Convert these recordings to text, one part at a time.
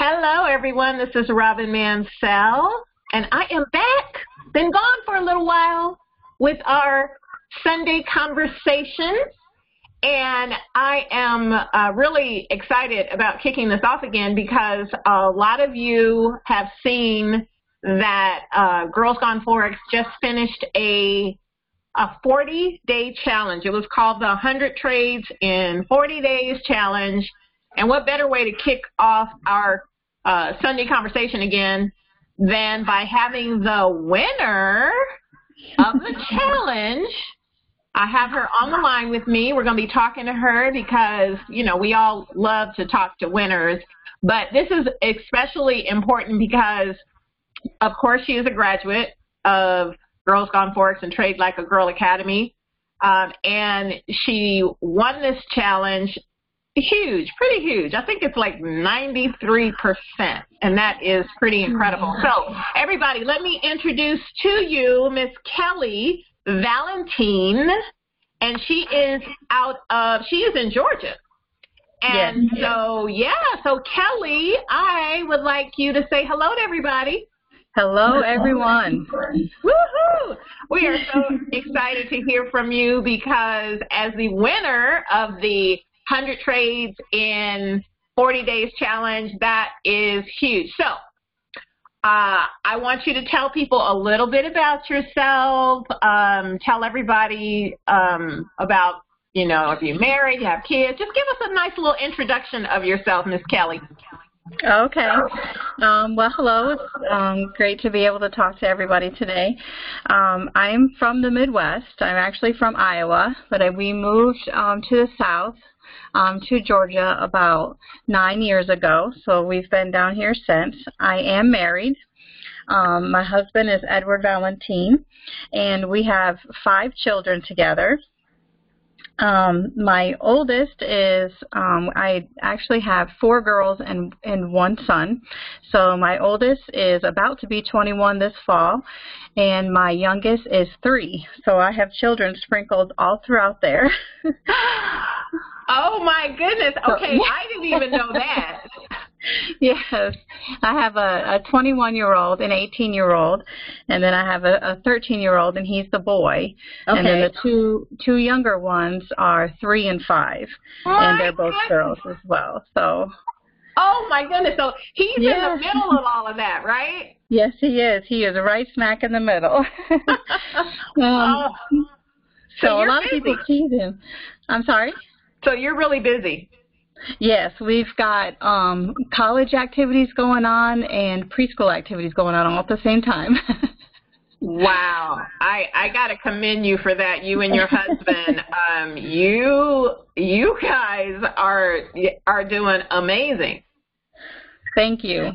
Hello, everyone. This is Robin Mansell, and I am back. Been gone for a little while with our Sunday conversations, and I am really excited about kicking this off again because a lot of you have seen that Girls Gone Forex just finished a 40-day challenge. It was called the 100 Trades in 40 Days Challenge. And what better way to kick off our Sunday conversation again than by having the winner of the challenge. I have her on the line with me. We're going to be talking to her because, you know, we all love to talk to winners. But this is especially important because, of course, she is a graduate of Girls Gone Forex and Trade Like a Girl Academy. And she won this challenge huge, pretty huge. I think it's like 93%, and that is pretty incredible. So, everybody, let me introduce to you Miss Kelly Valentin, and she is in Georgia. And yes. So Kelly, I would like you to say hello to everybody. Hello, everyone. Woohoo! We are so excited to hear from you because as the winner of the 100 Trades in 40 Days Challenge, that is huge. So I want you to tell people a little bit about yourself. Tell everybody about, you know, if you're married, you have kids. Just give us a nice little introduction of yourself, Miss Kelly. Okay. Well, hello. It's great to be able to talk to everybody today. I'm from the Midwest. I'm actually from Iowa, but we moved to the South, to Georgia about 9 years ago. So we've been down here since. I am married. My husband is Edward Valentin, and we have 5 children together. My oldest is, I actually have 4 girls and 1 son. So my oldest is about to be 21 this fall, and my youngest is 3. So I have children sprinkled all throughout there. Oh, my goodness. Okay, I didn't even know that. Yes. I have a 21-year-old, an 18-year-old, and then I have a 13-year-old, and he's the boy. Okay. And then the two younger ones are 3 and 5, and they're both girls as well. So. Oh, my goodness. So he's in the middle of all of that, right? Yes, he is. He is right smack in the middle. So a lot of people tease him. I'm sorry? So you're really busy. Yes, we've got college activities going on and preschool activities going on all at the same time. Wow. I got to commend you for that, you and your husband. You guys are doing amazing. Thank you.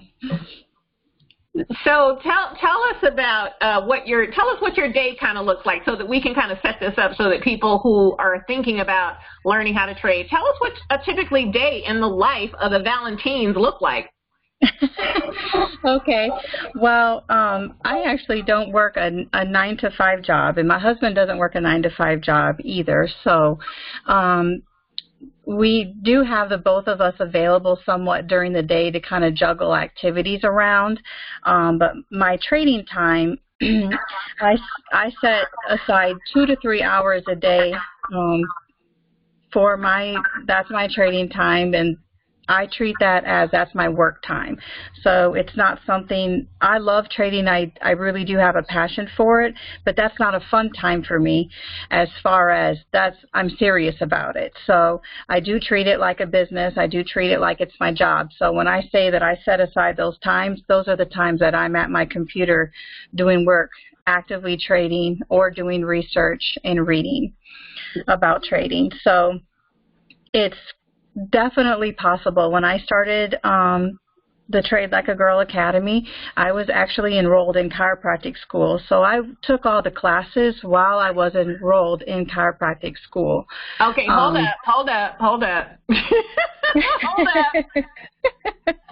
So tell us about what your day kind of looks like so that we can kind of set this up so that people who are thinking about learning how to trade, tell us what a typically day in the life of the Valentins look like. Okay. Well, I actually don't work a 9-to-5 job, and my husband doesn't work a 9-to-5 job either. So we do have the both of us available somewhat during the day to kind of juggle activities around. But my trading time, I set aside 2 to 3 hours a day that's my trading time, and I treat that as that's my work time. So it's not something, I love trading, I really do have a passion for it, but that's not a fun time for me as far as I'm serious about it. So I do treat it like a business, I do treat it like it's my job. So when I say that I set aside those times, those are the times that I'm at my computer doing work, actively trading or doing research and reading about trading. So it's definitely possible. When I started the Trade Like a Girl Academy, I was actually enrolled in chiropractic school. So I took all the classes while I was enrolled in chiropractic school. Okay, hold up. Hold up. Hold up.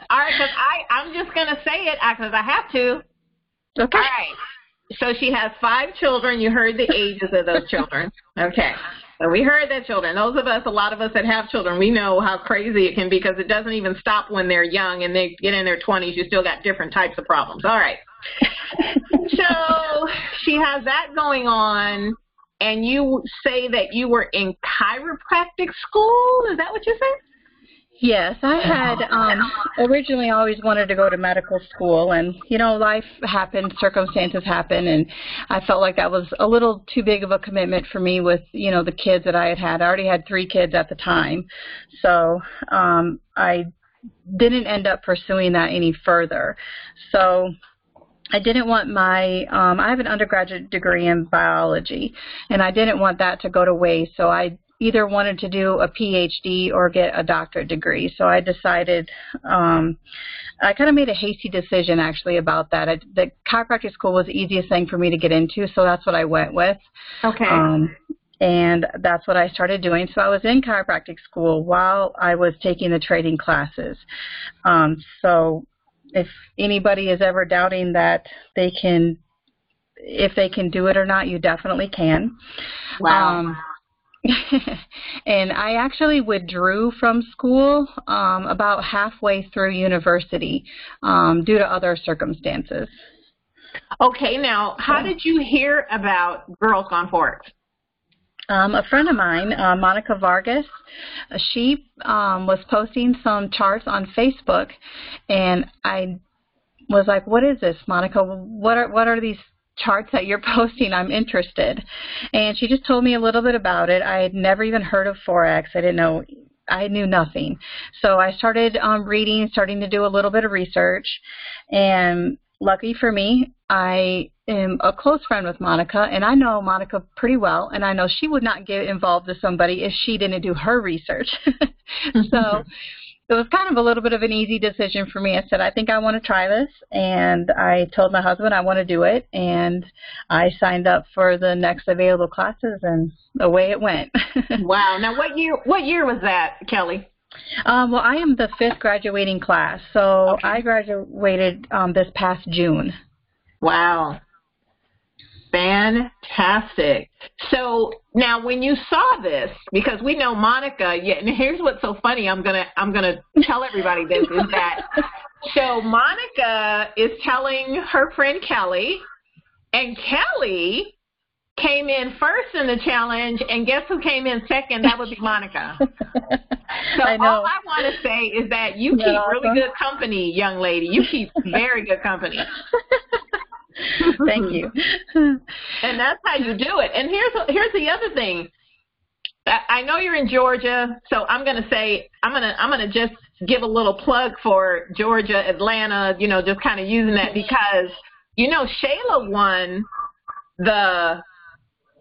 All right, because I'm just going to say it because I have to. Okay. All right. So she has 5 children. You heard the ages of those children. Okay. So we heard that, children. Those of us, a lot of us that have children, we know how crazy it can be because it doesn't even stop when they're young and they get in their 20s. You still got different types of problems. All right. So she has that going on, and you say that you were in chiropractic school. Is that what you said? Yes, I had originally always wanted to go to medical school, and, you know, life happened, circumstances happened, and I felt like that was a little too big of a commitment for me with, you know, the kids that I had. I already had 3 kids at the time, so I didn't end up pursuing that any further. So I didn't want my, I have an undergraduate degree in biology, and I didn't want that to go to waste, so I either wanted to do a PhD or get a doctorate degree. So I decided, I kind of made a hasty decision actually about that. The chiropractic school was the easiest thing for me to get into, so that's what I went with. Okay. And that's what I started doing. So I was in chiropractic school while I was taking the trading classes. So if anybody is ever doubting that they can, if they can do it or not, you definitely can. Wow. And I actually withdrew from school about halfway through university due to other circumstances. Okay, now, how did you hear about Girls Gone Forex? A friend of mine, Monica Vargas, she was posting some charts on Facebook, and I was like, what is this, Monica? What are these charts that you're posting? I'm interested. And she just told me a little bit about it. I had never even heard of Forex. I knew nothing. So I started reading, starting to do a little bit of research. And lucky for me, I am a close friend with Monica, and I know Monica pretty well, and I know she would not get involved with somebody if she didn't do her research. So it was kind of a little bit of an easy decision for me. I said, I think I want to try this, and I told my husband I want to do it, and I signed up for the next available classes, and away it went. Wow. Now, what year was that, Kelly? Well, I am the 5th graduating class, so Okay. I graduated this past June. Wow. Fantastic. So now when you saw this, because we know Monica, and here's what's so funny, I'm gonna tell everybody this, is that so Monica is telling her friend Kelly, and Kelly came in first in the challenge, and guess who came in second? That would be Monica. So I know. all I want to say is that you keep really good company, young lady. You keep very good company. Thank you. And that's how you do it. And here's the other thing. I know you're in Georgia, so I'm going to say I'm going to just give a little plug for Georgia, Atlanta, you know, just kind of using that because, you know, Shayla won the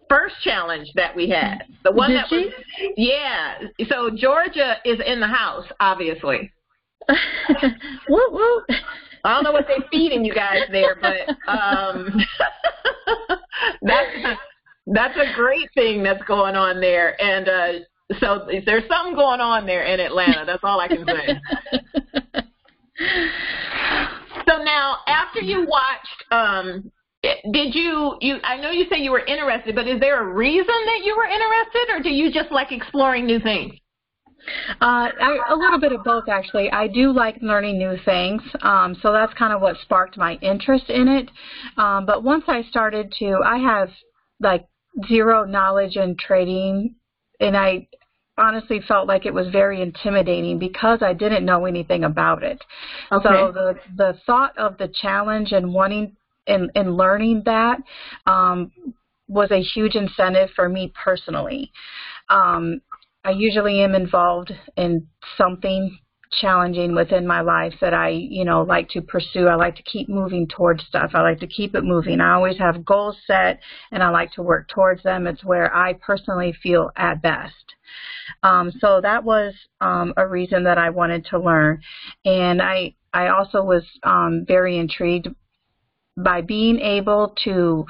first challenge that we had. The one Did that she? was, yeah. So Georgia is in the house, obviously. Woo woo. I don't know what they're feeding you guys there, but that's a great thing that's going on there. And so there's something going on there in Atlanta. That's all I can say. So now, after you watched, did you I know you say you were interested, but is there a reason that you were interested, or do you just like exploring new things? A little bit of both, actually. I do like learning new things, so that's kind of what sparked my interest in it. But once I started to, I have like zero knowledge in trading, and I honestly felt like it was very intimidating because I didn't know anything about it. Okay. So the thought of the challenge and wanting and learning that was a huge incentive for me personally. I usually am involved in something challenging within my life that I, you know, like to pursue. I like to keep moving towards stuff. I like to keep it moving. I always have goals set, and I like to work towards them. It's where I personally feel at best. So that was a reason that I wanted to learn. And I also was very intrigued by being able to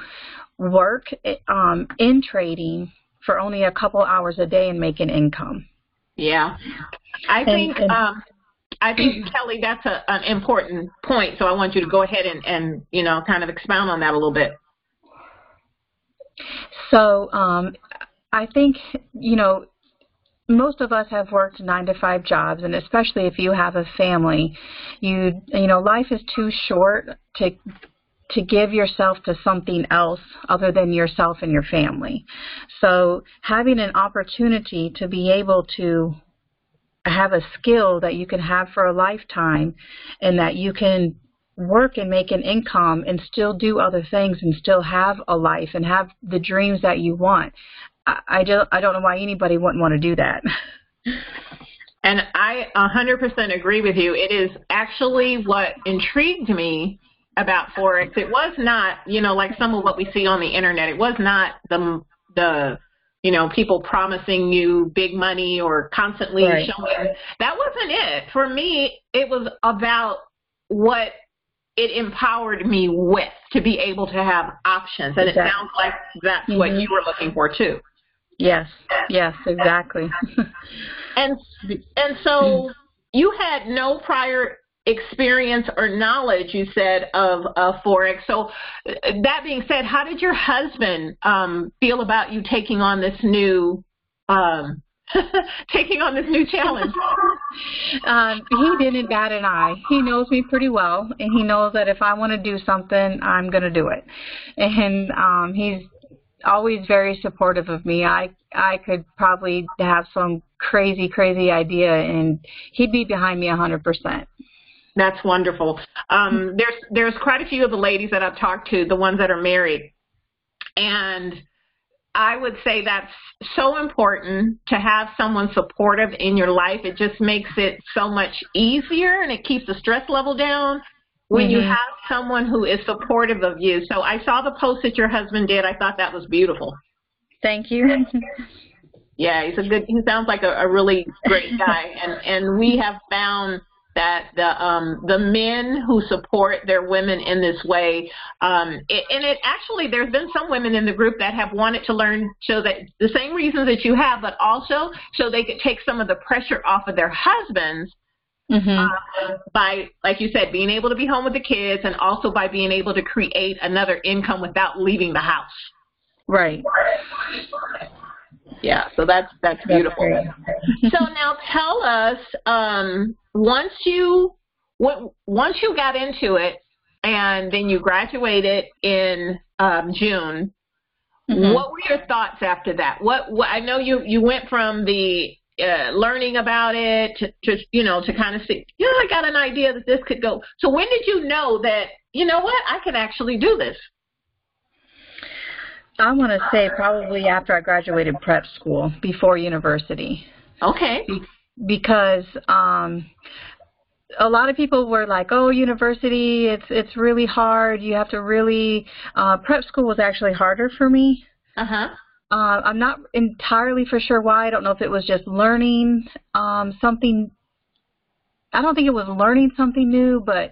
work in trading for only a couple hours a day and make an income. Yeah. I think, Kelly, that's an important point, so I want you to go ahead and you know, kind of expound on that a little bit. So I think, most of us have worked 9-to-5 jobs, and especially if you have a family, life is too short to give yourself to something else other than yourself and your family. So having an opportunity to be able to have a skill that you can have for a lifetime, and that you can work and make an income and still do other things and still have a life and have the dreams that you want. I don't know why anybody wouldn't want to do that. And I 100% agree with you. It is actually what intrigued me about Forex. It was not, like some of what we see on the internet. It was not the people promising you big money or constantly showing. That wasn't it. For me, it was about what it empowered me with, to be able to have options. And it sounds like that's what you were looking for too. Yes, exactly. And so you had no prior experience or knowledge, you said, of Forex. So that being said, how did your husband feel about you taking on this new challenge? He didn't bat an eye. He knows me pretty well, and he knows that if I want to do something, I'm going to do it. And he's always very supportive of me. I could probably have some crazy idea, and he'd be behind me 100%. That's wonderful. There's quite a few of the ladies that I've talked to, the ones that are married, and I would say that's so important to have someone supportive in your life. It just makes it so much easier, and it keeps the stress level down when you have someone who is supportive of you. So I saw the post that your husband did. I thought that was beautiful. Thank you. Yeah, he sounds like a really great guy. And we have found that the men who support their women in this way, actually, there's been some women in the group that have wanted to learn, so that the same reasons that you have, but also so they could take some of the pressure off of their husbands by, like you said, being able to be home with the kids, and also by being able to create another income without leaving the house. Right. Yeah, so that's beautiful. So now tell us, once you got into it, and then you graduated in June, what were your thoughts after that? What I know you went from the learning about it to kind of see, I got an idea that this could go. So when did you know that, I can actually do this? I want to say probably after I graduated prep school, before university. Okay. Because a lot of people were like, oh, university, it's really hard. You have to really, prep school was actually harder for me. I'm not entirely for sure why. I don't know if it was just learning something. I don't think it was learning something new, but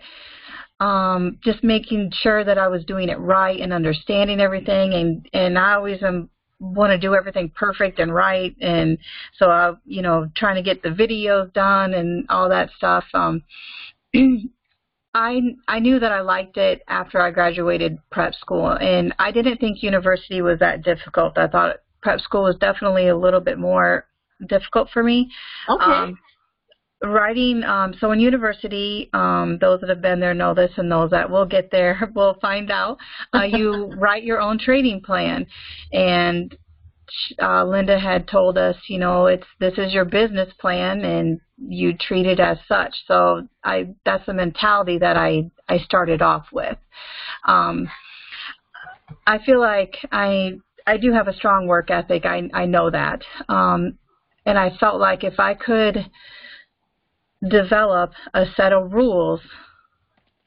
just making sure that I was doing it right and understanding everything. And I always want to do everything perfect and right. And so trying to get the videos done and all that stuff. I knew that I liked it after I graduated prep school, and I didn't think university was that difficult. I thought prep school was definitely a little bit more difficult for me. Okay. So in university, those that have been there know this, and those that will get there will find out. You write your own trading plan, and Linda had told us, this is your business plan, and you treat it as such. So that's the mentality that I started off with. I feel like I do have a strong work ethic. I know that. And I felt like if I could develop a set of rules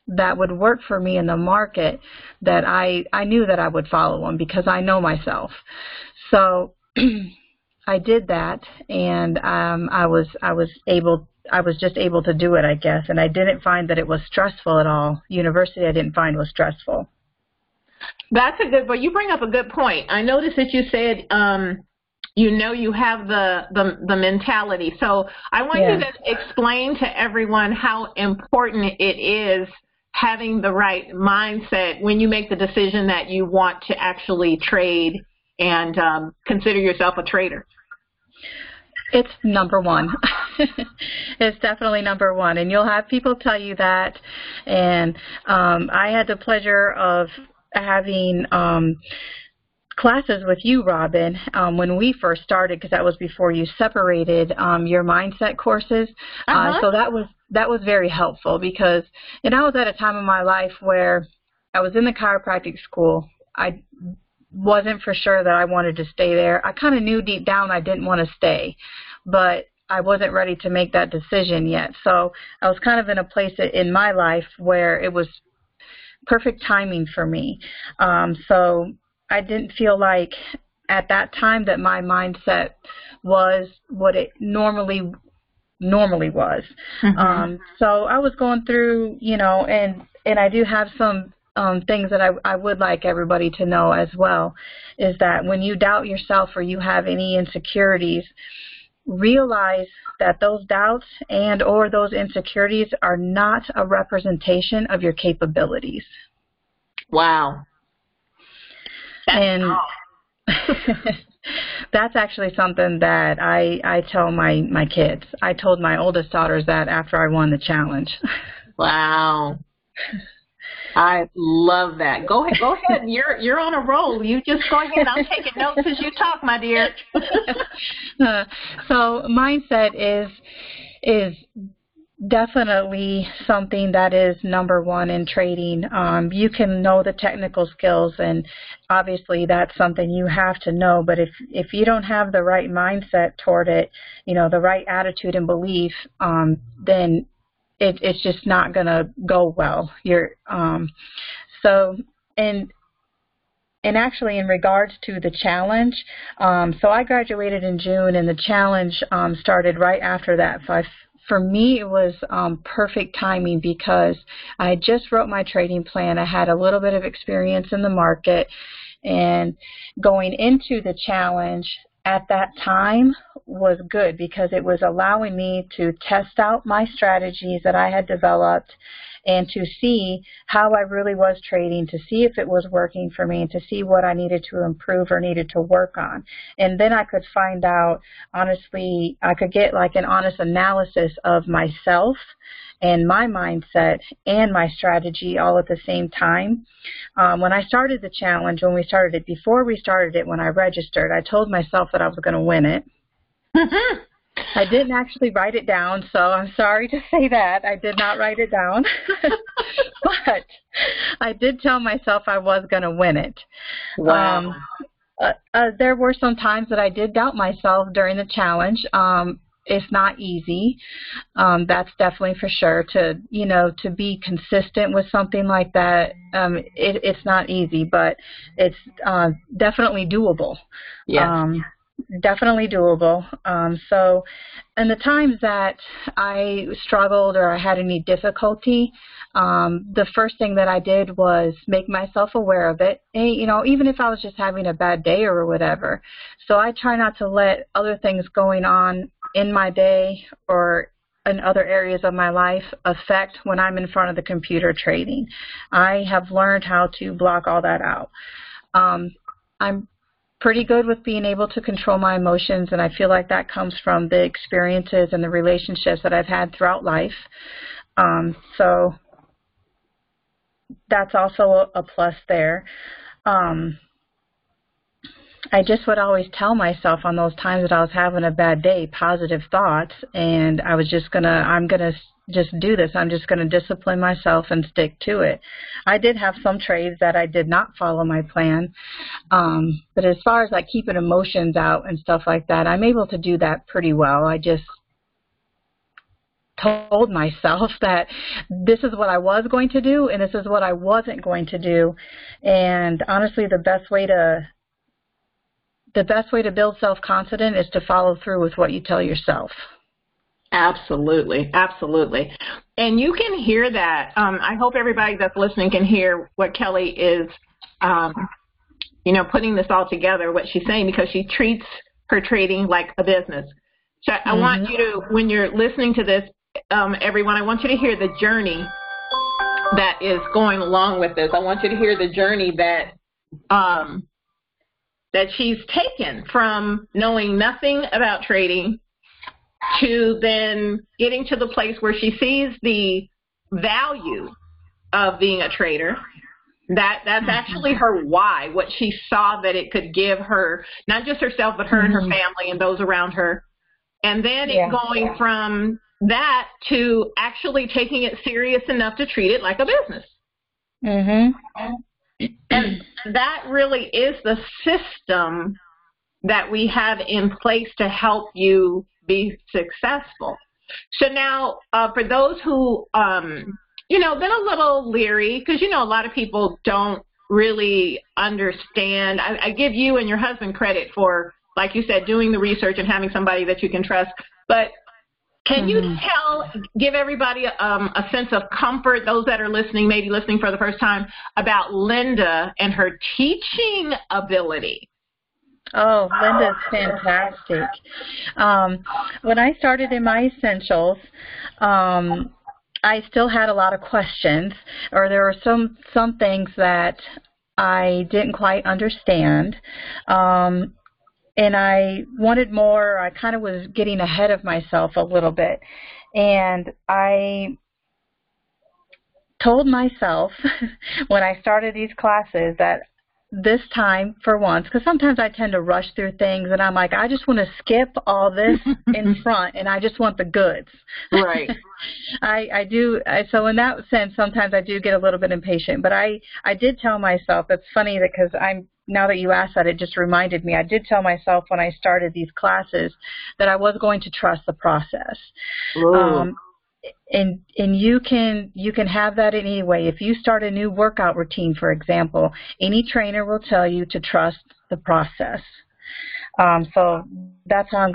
that would work for me in the market, that I knew that I would follow them, because I know myself. So I did that, and I was just able to do it, I guess, and I didn't find that it was stressful at all. University I didn't find was stressful. But you bring up a good point. I noticed that you said you have the mentality. So I want you to explain to everyone how important it is having the right mindset when you make the decision that you want to actually trade and consider yourself a trader? It's number one. It's definitely number one. And you'll have people tell you that. And I had the pleasure of having classes with you, Robin, when we first started, because that was before you separated your mindset courses. So that was very helpful, because I was at a time in my life where I was in the chiropractic school. I wasn't for sure that I wanted to stay there. I kind of knew deep down I didn't want to stay, but I wasn't ready to make that decision yet. So I was kind of in a place in my life where it was perfect timing for me. So I didn't feel like at that time that my mindset was what it normally was. So I was going through, and I do have some things that I would like everybody to know as well, is that when you doubt yourself or you have any insecurities, realize that those doubts and or those insecurities are not a representation of your capabilities. Wow. And that's actually something that I tell my kids. I told my oldest daughters that after I won the challenge. Wow. I love that. Go ahead. You're on a roll. You just go ahead. I'm taking notes as you talk, my dear. So mindset is definitely something that is number one in trading. You can know the technical skills, and obviously that's something you have to know. But if you don't have the right mindset toward it, the right attitude and belief, then it's just not going to go well. And actually, in regards to the challenge, so I graduated in June, and the challenge started right after that. So for me, it was perfect timing, because I just wrote my trading plan. I had a little bit of experience in the market, and going into the challenge at that time was good, because it was allowing me to test out my strategies that I had developed and to see how I really was trading, to see if it was working for me, and to see what I needed to improve or needed to work on. And then I could find out, honestly, I could get like an honest analysis of myself and my mindset and my strategy all at the same time. When I started the challenge, before we started it, when I registered, I told myself that I was going to win it. I didn't actually write it down, so I'm sorry to say that. I did not write it down. But I did tell myself I was going to win it. Wow. There were some times that I did doubt myself during the challenge. It's not easy. That's definitely for sure. To be consistent with something like that, it's not easy, but it's definitely doable. Yeah. Definitely doable. So in the times that I struggled or I had any difficulty, the first thing that I did was make myself aware of it, even if I was just having a bad day or whatever. So I try not to let other things going on in my day or in other areas of my life affect when I'm in front of the computer trading. I have learned how to block all that out. I'm pretty good with being able to control my emotions, and I feel like that comes from the experiences and the relationships that I've had throughout life. So that's also a plus there. I just would always tell myself on those times that I was having a bad day, positive thoughts, and I'm gonna just do this. I'm just going to discipline myself and stick to it. I did have some trades that I did not follow my plan, but as far as like keeping emotions out and stuff like that, I'm able to do that pretty well. I just told myself that this is what I was going to do and this is what I wasn't going to do. And honestly, the best way to build self-confidence is to follow through with what you tell yourself. Absolutely, absolutely. And you can hear that. I hope everybody that's listening can hear what Kelly is, putting this all together, what she's saying, because she treats her trading like a business. So I want you to, when you're listening to this, everyone, I want you to hear the journey that is going along with this. I want you to hear the journey that that she's taken from knowing nothing about trading to then getting to the place where she sees the value of being a trader. That's actually her why, what she saw that it could give her, not just herself, but her and her family and those around her. And then it going from that to actually taking it serious enough to treat it like a business. And that really is the system that we have in place to help you be successful. So now, for those who, been a little leery, because, a lot of people don't really understand. I give you and your husband credit for, like you said, doing the research and having somebody that you can trust. But can you give everybody a sense of comfort, those that are listening, maybe listening for the first time, about Linda and her teaching ability? Oh, Linda's fantastic. When I started in my essentials, I still had a lot of questions, or there were some things that I didn't quite understand, and I wanted more. I kind of was getting ahead of myself a little bit, and I told myself when I started these classes that this time, for once, because sometimes I tend to rush through things, and I'm like, I just want to skip all this in front, and I just want the goods. Right. I do. So in that sense, sometimes I do get a little bit impatient. But I did tell myself, it's funny because now that you asked that, it just reminded me. I did tell myself when I started these classes that I was going to trust the process. And you can have that in any way. If you start a new workout routine, for example, any trainer will tell you to trust the process. So that's how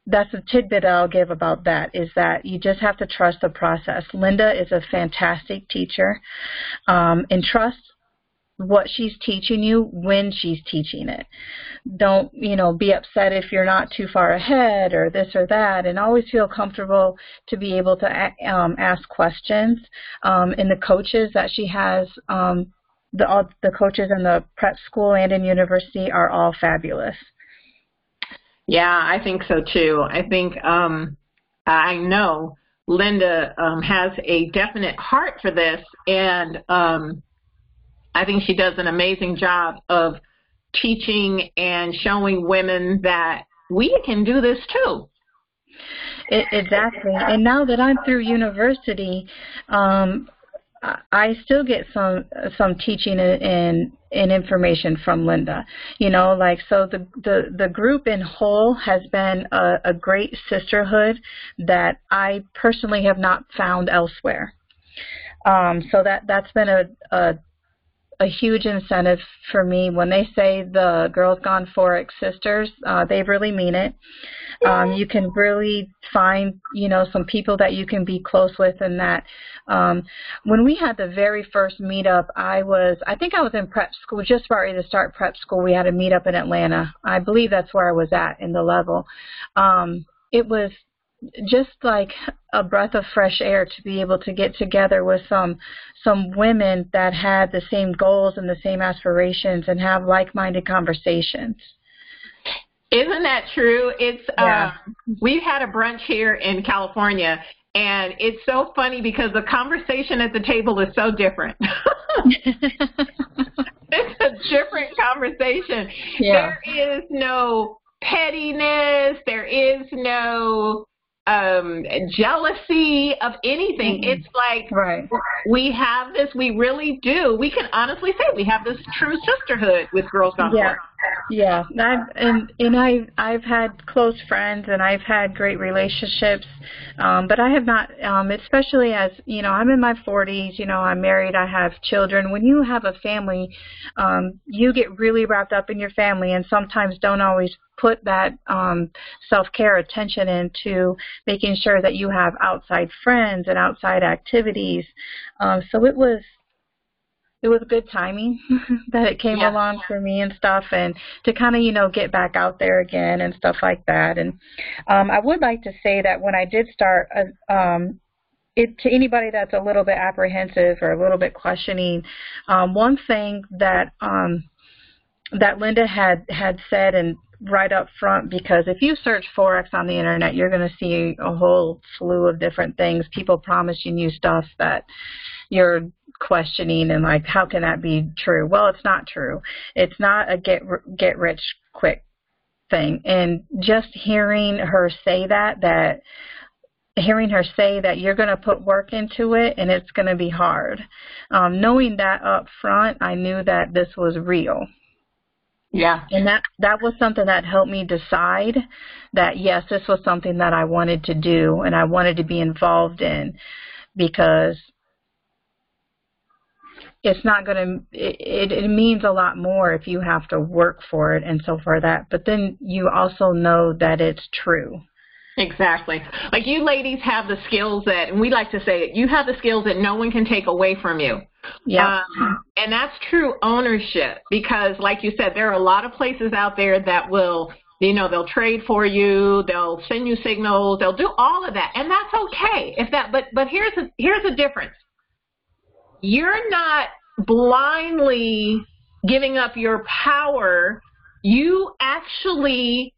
that's a tidbit I'll give about that, is that you just have to trust the process. Linda is a fantastic teacher, and trust what she's teaching you when she's teaching it. Don't, be upset if you're not too far ahead or this or that, and always feel comfortable to be able to ask questions. And the coaches that she has, the coaches in the prep school and in university are all fabulous. Yeah, I think so too. I think, I know Linda has a definite heart for this, and I think she does an amazing job of teaching and showing women that we can do this too. Exactly. And now that I'm through university, I still get some teaching and information from Linda. So the group in whole has been a great sisterhood that I personally have not found elsewhere. So that's been a huge incentive for me. When they say the Girls Gone Forex sisters, they really mean it. You can really find, some people that you can be close with, and that when we had the very first meetup, I think I was in prep school, just about ready to start prep school. We had a meetup in Atlanta. I believe that's where I was at in the level. It was just like a breath of fresh air to be able to get together with some women that had the same goals and the same aspirations and have like-minded conversations. Isn't that true? It's we've had a brunch here in California, and it's so funny because the conversation at the table is so different. It's a different conversation. Yeah. There is no pettiness. There is no jealousy of anything. It's like, we have this, we really do. We can honestly say we have this true sisterhood with Girls Gone Forex. Yeah, I've had close friends and I've had great relationships, but I have not, especially as, I'm in my 40s, I'm married, I have children. When you have a family, you get really wrapped up in your family and sometimes don't always put that self-care attention into making sure that you have outside friends and outside activities. So it was good timing that it came along for me and stuff, and to kind of, get back out there again and stuff like that. And I would like to say that when I did start, to anybody that's a little bit apprehensive or a little bit questioning, one thing that that Linda had said, and right up front, because if you search Forex on the internet, you're going to see a whole slew of different things. People promising you stuff that you're questioning and like, how can that be true? Well, it's not true. It's not a get rich quick thing. And just hearing her say that you're going to put work into it and it's going to be hard. Knowing that up front, I knew that this was real. Yeah. And that was something that helped me decide that, yes, this was something that I wanted to do and I wanted to be involved in, because it's not going to, it means a lot more if you have to work for it and so for that. But then you also know that it's true. Exactly. Like, you ladies have the skills that, and we like to say it, you have the skills that no one can take away from you. Yeah. And that's true ownership, because like you said, there are a lot of places out there that will, you know, they'll trade for you, they'll send you signals, they'll do all of that. And that's okay. But here's the difference. You're not blindly giving up your power. You actually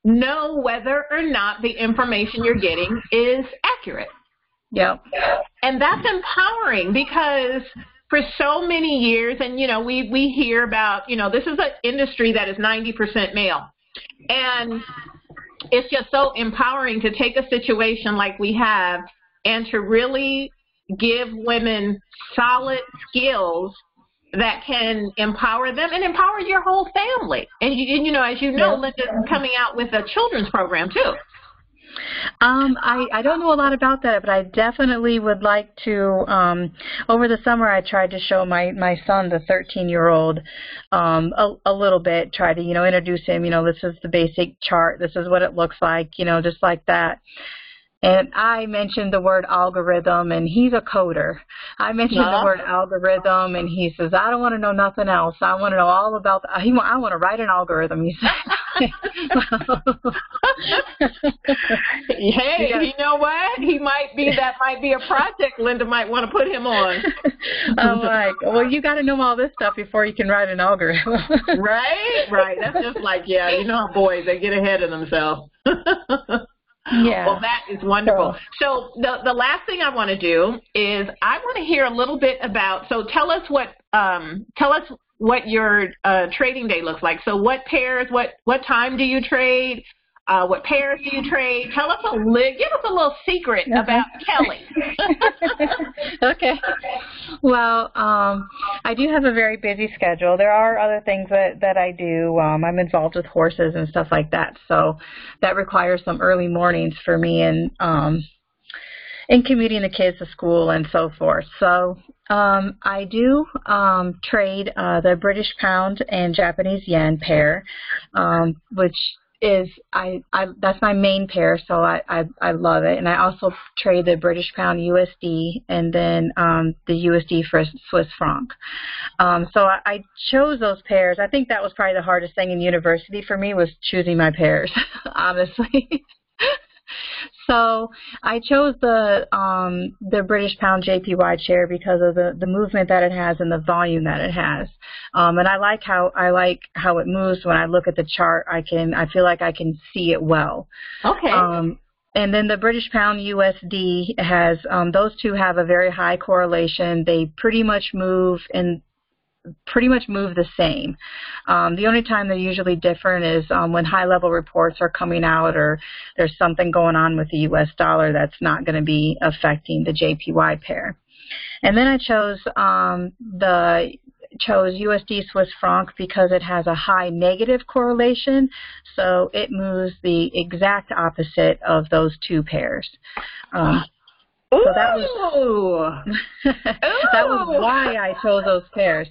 know whether or not the information you're getting is accurate. Yep. And that's empowering, because for so many years, and, you know, we hear about, you know, this is an industry that is 90% male. And it's just so empowering to take a situation like we have and to really give women solid skills that can empower them and empower your whole family. And, you know, as you know, Linda's coming out with a children's program, too. I don't know a lot about that, but I definitely would like to. Over the summer, I tried to show my son, the 13-year-old, a little bit, try to, you know, introduce him, you know, this is the basic chart, this is what it looks like, you know, just like that. And I mentioned the word algorithm, and he's a coder. I mentioned the word algorithm, and he says, I don't want to know nothing else. I want to know all about I want to write an algorithm, he said. Hey, you know what? That might be a project Linda might want to put him on. I'm like, well, you got to know all this stuff before you can write an algorithm. Right. That's just like, yeah, you know how boys, they get ahead of themselves. Yeah. Well, that is wonderful. So the last thing I want to do is I want to hear a little bit about, so tell us what your trading day looks like. So what pairs, what time do you trade? What pairs do you trade? Give us a little secret about Kelly. Okay. Well, I do have a very busy schedule. There are other things that I do. I'm involved with horses and stuff like that, so that requires some early mornings for me, and commuting the kids to school and so forth. So I do trade the British pound and Japanese yen pair, which is that's my main pair, so I love it. And I also trade the British pound USD and then the USD for Swiss franc. So I chose those pairs. I think that was probably the hardest thing in university for me, was choosing my pairs, honestly. So I chose the British pound JPY chair because of the movement that it has and the volume that it has. And I like how it moves. When I look at the chart, I feel like I can see it well. Okay. And then the British pound USD has, those two have a very high correlation. They pretty much move the same. The only time they're usually different is when high-level reports are coming out, or there's something going on with the U.S. dollar that's not going to be affecting the JPY pair. And then I chose USD Swiss franc because it has a high negative correlation, so it moves the exact opposite of those two pairs. So that was why I chose those pairs.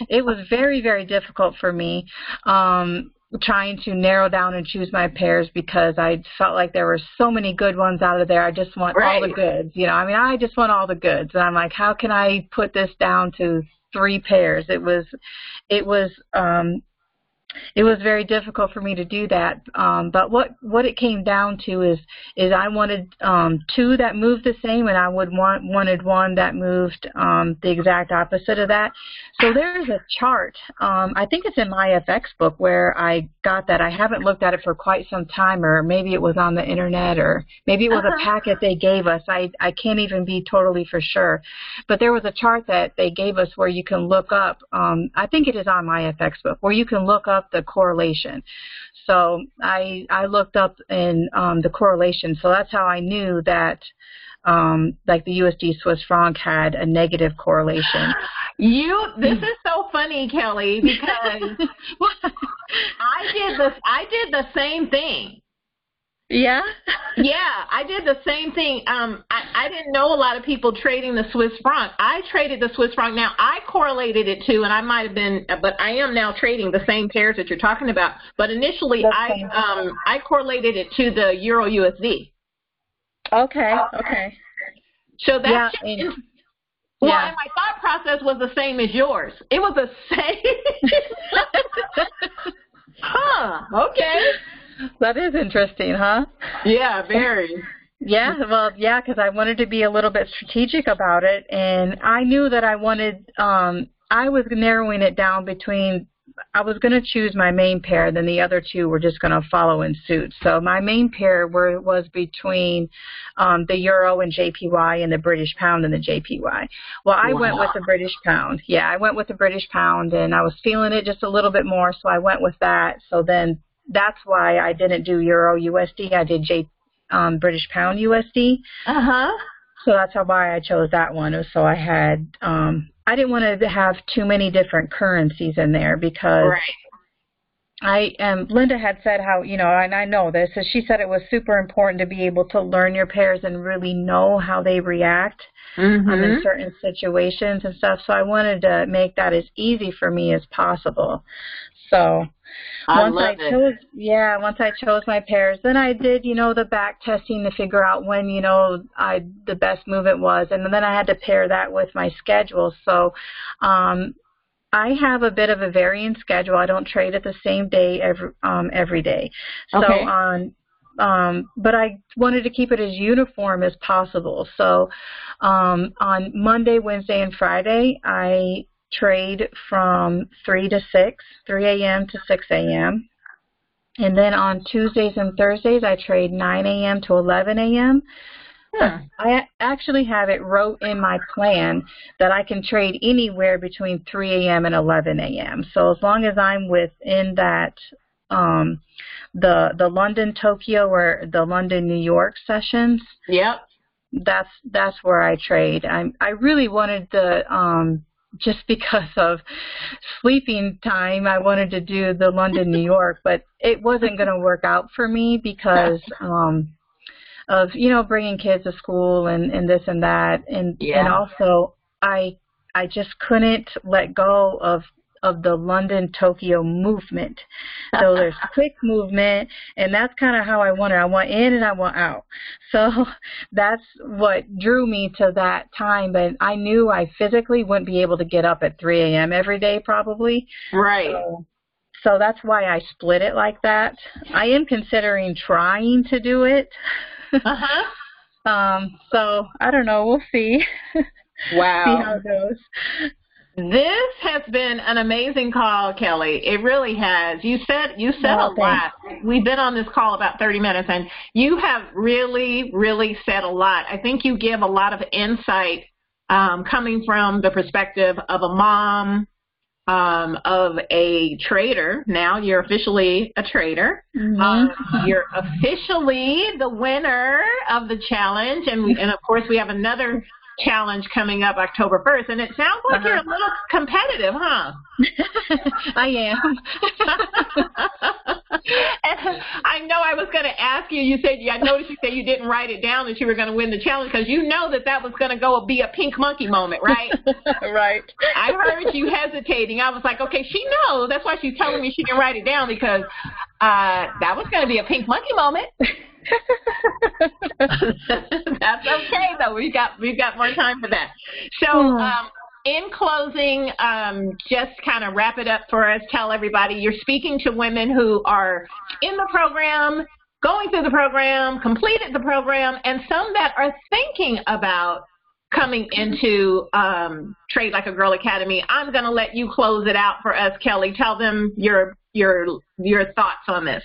It was very, very difficult for me trying to narrow down and choose my pairs, because I felt like there were so many good ones out of there. I just want all the goods. You know, I mean, I just want all the goods. And I'm like, how can I put this down to 3 pairs? It was It was very difficult for me to do that. But what it came down to is I wanted two that moved the same, and I wanted one that moved the exact opposite of that. So there's a chart. I think it's in my FX book where I got that. I haven't looked at it for quite some time, or maybe it was on the internet, or maybe it was a packet they gave us. I can't even be totally for sure. But there was a chart that they gave us where you can look up. I think it is on my FX book where you can look up the correlation. So I looked up in the correlation. So that's how I knew that like the USD Swiss franc had a negative correlation. This is so funny, Kelly, because I did the same thing. Yeah? Yeah, I did the same thing. I didn't know a lot of people trading the Swiss franc. I traded the Swiss franc. Now, I correlated it too, and I might have been, but I am now trading the same pairs that you're talking about. But initially, I correlated it to the Euro USD. Okay. So that's and my thought process was the same as yours. It was the same. Okay. That is interesting, huh? Yeah, very. Yeah, well, yeah, because I wanted to be a little bit strategic about it, and I knew that I wanted, I was narrowing it down between, I was going to choose my main pair, then the other two were just going to follow in suit. So my main pair was between the Euro and JPY and the British Pound and the JPY. Well, I went with the British Pound. Yeah, I went with the British Pound, and I was feeling it just a little bit more, so I went with that. So then that's why I didn't do Euro USD. I did British Pound USD. So that's why I chose that one. So I had, I didn't want to have too many different currencies in there because Linda had said how, and I know this, so she said it was super important to be able to learn your pairs and really know how they react in certain situations and stuff. So I wanted to make that as easy for me as possible. So once I chose my pairs, then I did, the back testing to figure out when, the best movement was, and then I had to pair that with my schedule. So I have a bit of a varying schedule. I don't trade at the same day every day. So but I wanted to keep it as uniform as possible. So on Monday, Wednesday, and Friday, I trade from 3 a.m. to 6 a.m. And then on Tuesdays and Thursdays, I trade 9 a.m. to 11 a.m. I actually have it wrote in my plan that I can trade anywhere between 3 a.m. and 11 a.m. So as long as I'm within that, the London, Tokyo, or the London, New York sessions. Yep. That's where I trade. I really wanted the, just because of sleeping time, I wanted to do the London, New York, but it wasn't going to work out for me because of, bringing kids to school and this and that. And also I just couldn't let go of the London, Tokyo movement. So there's quick movement, and that's kind of how I want it. I want in and I want out. So that's what drew me to that time, but I knew I physically wouldn't be able to get up at 3 a.m. every day probably. Right. So that's why I split it like that. I am considering trying to do it. So I don't know. We'll see. Wow. See how it goes. This has been an amazing call, Kelly. It really has. You said a lot. We've been on this call about 30 minutes, and you have really, really said a lot. I think you give a lot of insight coming from the perspective of a mom, of a trader. Now you're officially a trader. You're officially the winner of the challenge, and of course we have another challenge coming up October 1st, and it sounds like you're a little competitive, huh? I am. And I know I was going to ask you, I noticed you said you didn't write it down that you were going to win the challenge because you know that was going to be a pink monkey moment, right? Right. I heard you hesitating. I was like, okay, she knows. That's why she's telling me she didn't write it down because that was going to be a pink monkey moment. That's okay though. We've got more time for that. So in closing, just kind of wrap it up for us. Tell everybody you're speaking to women who are in the program, going through the program, completed the program, and some that are thinking about coming into Trade Like a Girl Academy. I'm going to let you close it out for us, Kelly. Tell them your thoughts on this.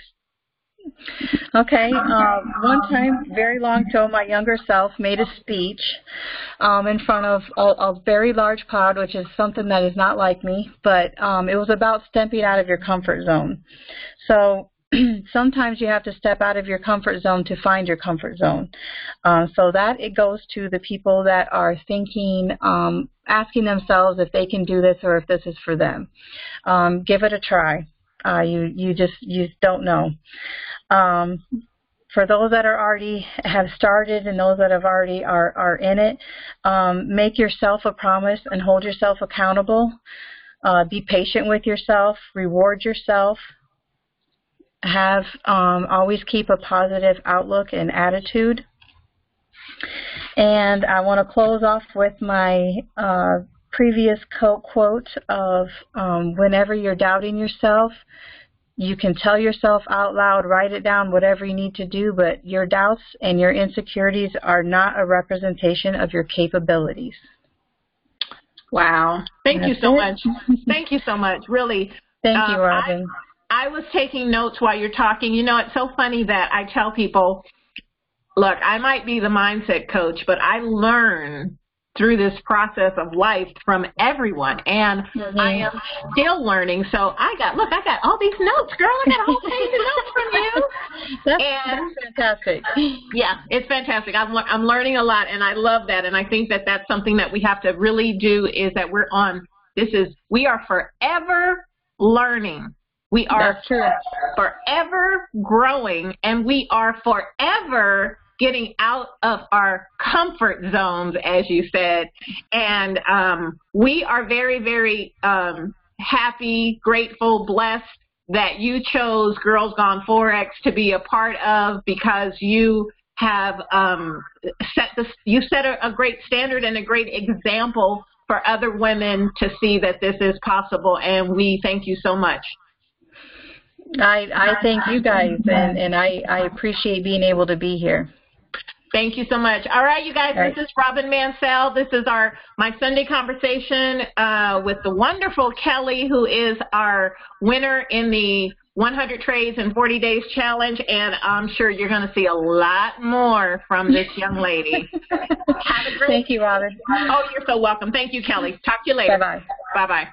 Okay. One time, very long ago, my younger self made a speech in front of a very large crowd, which is something that is not like me, but it was about stepping out of your comfort zone. So sometimes you have to step out of your comfort zone to find your comfort zone. So that it goes to the people that are thinking, asking themselves if they can do this or if this is for them. Give it a try. You don't know. For those that are already have started and those that have already are in it, make yourself a promise and hold yourself accountable. Be patient with yourself. Reward yourself. Always keep a positive outlook and attitude. And I want to close off with my previous quote of whenever you're doubting yourself, you can tell yourself out loud, write it down, whatever you need to do, but your doubts and your insecurities are not a representation of your capabilities. Wow. Thank you so much. Thank you so much. Really. Thank you, Robin. I was taking notes while you're talking. You know, it's so funny that I tell people, look, I might be the mindset coach, but I learn through this process of life from everyone, and I am still learning. So I got all these notes, girl. I got a whole page of notes from you. That's fantastic. Yeah, it's fantastic. I'm learning a lot, and I love that. And I think that that's something that we have to really do is that we are forever learning. We are forever growing, and we are forever getting out of our comfort zones, as you said. And we are very, very happy, grateful, blessed that you chose Girls Gone Forex to be a part of, because you have set a great standard and a great example for other women to see that this is possible. And we thank you so much. I thank you guys, and I appreciate being able to be here. Thank you so much. All right, you guys, This is Robin Mansell. This is my Sunday conversation with the wonderful Kelly, who is our winner in the 100 Trades in 40 Days Challenge, and I'm sure you're going to see a lot more from this young lady. Have a great Thank you, Robin. Oh, you're so welcome. Thank you, Kelly. Talk to you later. Bye-bye. Bye-bye.